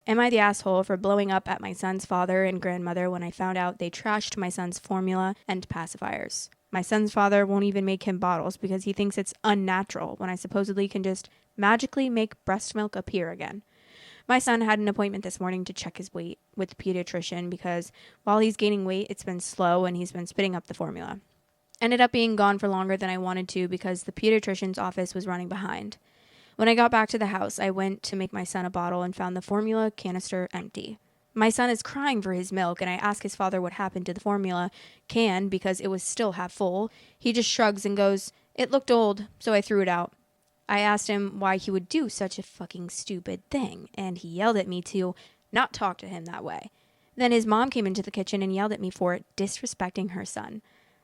Am I the asshole for blowing up at my son's father and grandmother when I found out they trashed my son's formula and pacifiers? My son's father won't even make him bottles because he thinks it's unnatural when I supposedly can just magically make breast milk appear again. My son had an appointment this morning to check his weight with the pediatrician because while he's gaining weight, it's been slow and he's been spitting up the formula. Ended up being gone for longer than I wanted to because the pediatrician's office was running behind. When I got back to the house, I went to make my son a bottle and found the formula canister empty. My son is crying for his milk, and I ask his father what happened to the formula can because it was still half full. He just shrugs and goes, "It looked old, so I threw it out." I asked him why he would do such a fucking stupid thing, and he yelled at me to not talk to him that way. Then his mom came into the kitchen and yelled at me for disrespecting her son.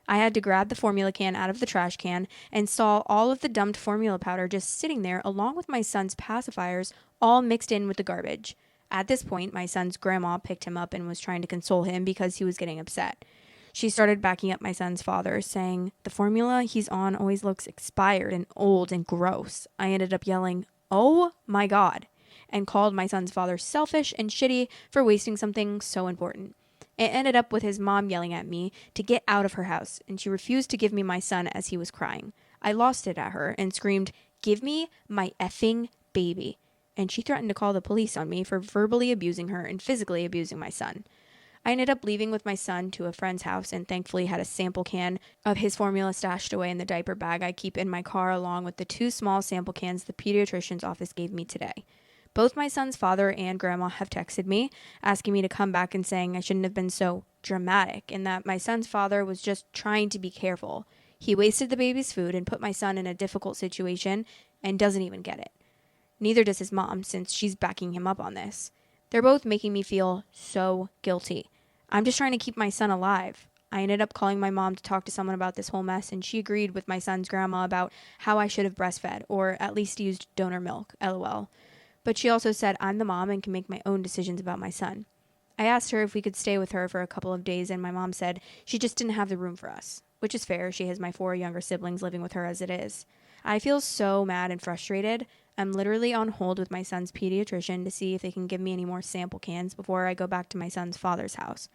I had to grab the formula can out of the trash can and saw all of the dumped formula powder just sitting there along with my son's pacifiers all mixed in with the garbage. At this point, my son's grandma picked him up and was trying to console him because he was getting upset. She started backing up my son's father, saying, "The formula he's on always looks expired and old and gross." I ended up yelling, "Oh my God," and called my son's father selfish and shitty for wasting something so important. It ended up with his mom yelling at me to get out of her house, and she refused to give me my son as he was crying. I lost it at her and screamed, "Give me my effing baby." And she threatened to call the police on me for verbally abusing her and physically abusing my son. I ended up leaving with my son to a friend's house and thankfully had a sample can of his formula stashed away in the diaper bag I keep in my car along with the 2 small sample cans the pediatrician's office gave me today. Both my son's father and grandma have texted me, asking me to come back and saying I shouldn't have been so dramatic and that my son's father was just trying to be careful. He wasted the baby's food and put my son in a difficult situation and doesn't even get it. Neither does his mom, since she's backing him up on this. They're both making me feel so guilty. I'm just trying to keep my son alive. I ended up calling my mom to talk to someone about this whole mess, and she agreed with my son's grandma about how I should have breastfed, or at least used donor milk, lol. But she also said I'm the mom and can make my own decisions about my son. I asked her if we could stay with her for a couple of days, and my mom said she just didn't have the room for us, which is fair. She has my 4 younger siblings living with her as it is. I feel so mad and frustrated. I'm literally on hold with my son's pediatrician to see if they can give me any more sample cans before I go back to my son's father's house.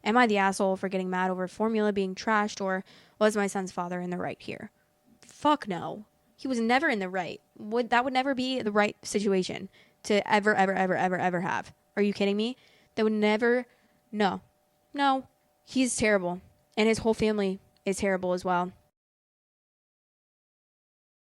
Am I the asshole for getting mad over formula being trashed, or was my son's father in the right here? Fuck no. He was never in the right. That would never be the right situation to ever have. Are you kidding me? That would never. No. No. He's terrible. And his whole family is terrible as well.